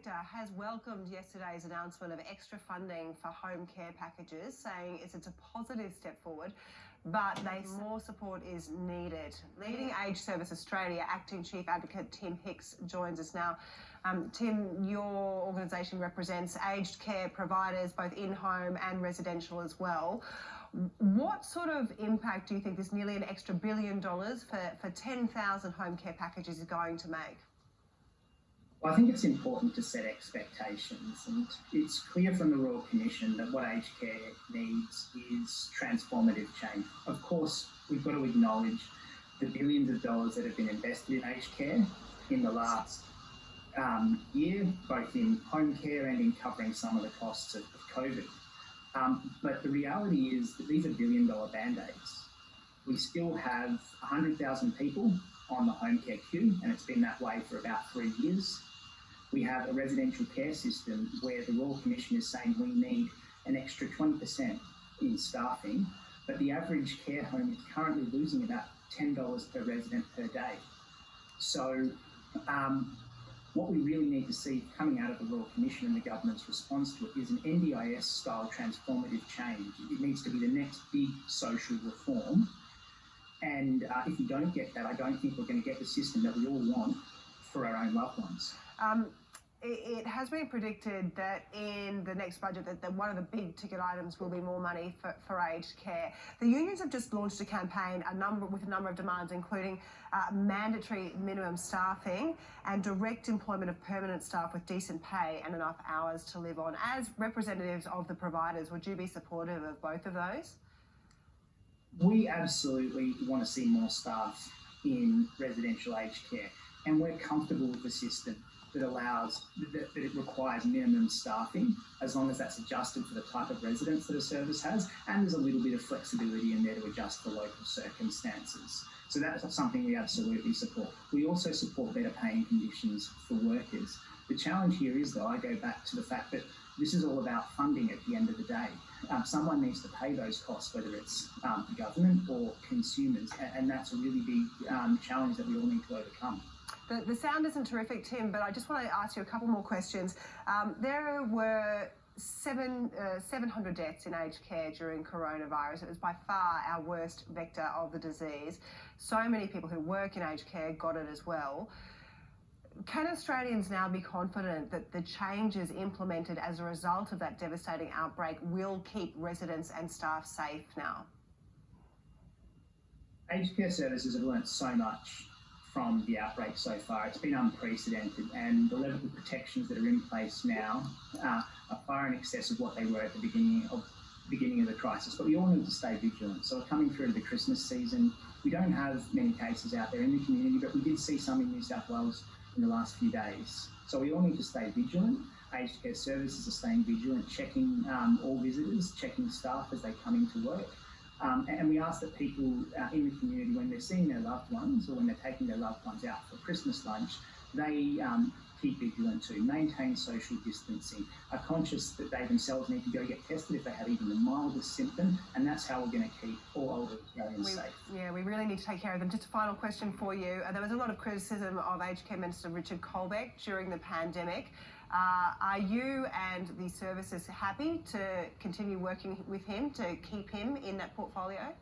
sector has welcomed yesterday's announcement of extra funding for home care packages, saying it's a positive step forward, but more support is needed. Leading Age Service Australia Acting Chief Advocate Tim Hicks joins us now. Tim, your organisation represents aged care providers, both in-home and residential as well. What sort of impact do you think this nearly an extra $1 billion for 10,000 home care packages is going to make? Well, I think it's important to set expectations, and it's clear from the Royal Commission that what aged care needs is transformative change. Of course, we've got to acknowledge the billions of dollars that have been invested in aged care in the last year, both in home care and in covering some of the costs of COVID. But the reality is that these are billion-dollar band-aids. We still have 100,000 people on the home care queue, and it's been that way for about 3 years. We have a residential care system where the Royal Commission is saying we need an extra 20% in staffing, but the average care home is currently losing about $10 per resident per day. So what we really need to see coming out of the Royal Commission and the government's response to it is an NDIS-style transformative change. It needs to be the next big social reform. And if we don't get that, I don't think we're going to get the system that we all want for our own loved ones. It has been predicted that in the next budget that one of the big ticket items will be more money for aged care. The unions have just launched a campaign with a number of demands, including mandatory minimum staffing and direct employment of permanent staff with decent pay and enough hours to live on. As representatives of the providers, would you be supportive of both of those? We absolutely want to see more staff in residential aged care, and we're comfortable with the system that allows, that it requires minimum staffing, as long as that's adjusted for the type of residents that a service has, and there's a little bit of flexibility in there to adjust for local circumstances. So that's something we absolutely support. We also support better paying conditions for workers. The challenge here is, though, I go back to the fact that this is all about funding at the end of the day. Someone needs to pay those costs, whether it's the government or consumers, and that's a really big challenge that we all need to overcome. The sound isn't terrific, Tim, but I just want to ask you a couple more questions. There were 700 deaths in aged care during coronavirus. It was by far our worst vector of the disease. So many people who work in aged care got it as well. Can Australians now be confident that the changes implemented as a result of that devastating outbreak will keep residents and staff safe now? Aged care services have learnt so much from the outbreak so far. It's been unprecedented, and the level of protections that are in place now are far in excess of what they were at the beginning of the crisis. But we all need to stay vigilant. So we're coming through the Christmas season. We don't have many cases out there in the community, but we did see some in New South Wales in the last few days. So we all need to stay vigilant. Aged care services are staying vigilant, checking all visitors, checking staff as they come into work. And we ask that people in the community, when they're seeing their loved ones or when they're taking their loved ones out for Christmas lunch, they keep vigilant too, maintain social distancing, are conscious that they themselves need to go get tested if they have even the mildest symptom, and that's how we're going to keep all older Australians safe. Yeah, we really need to take care of them. Just a final question for you. There was a lot of criticism of Aged Care Minister Richard Colbeck during the pandemic. Are you and the services happy to continue working with him to keep him in that portfolio?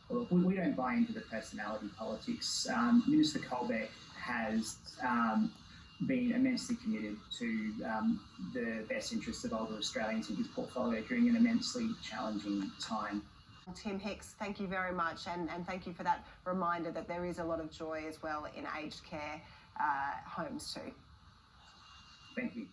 Well, we don't buy into the personality politics. Minister Colbeck has been immensely committed to the best interests of older Australians in his portfolio during an immensely challenging time. Tim Hicks, thank you very much, and thank you for that reminder that there is a lot of joy as well in aged care homes too. Thank you.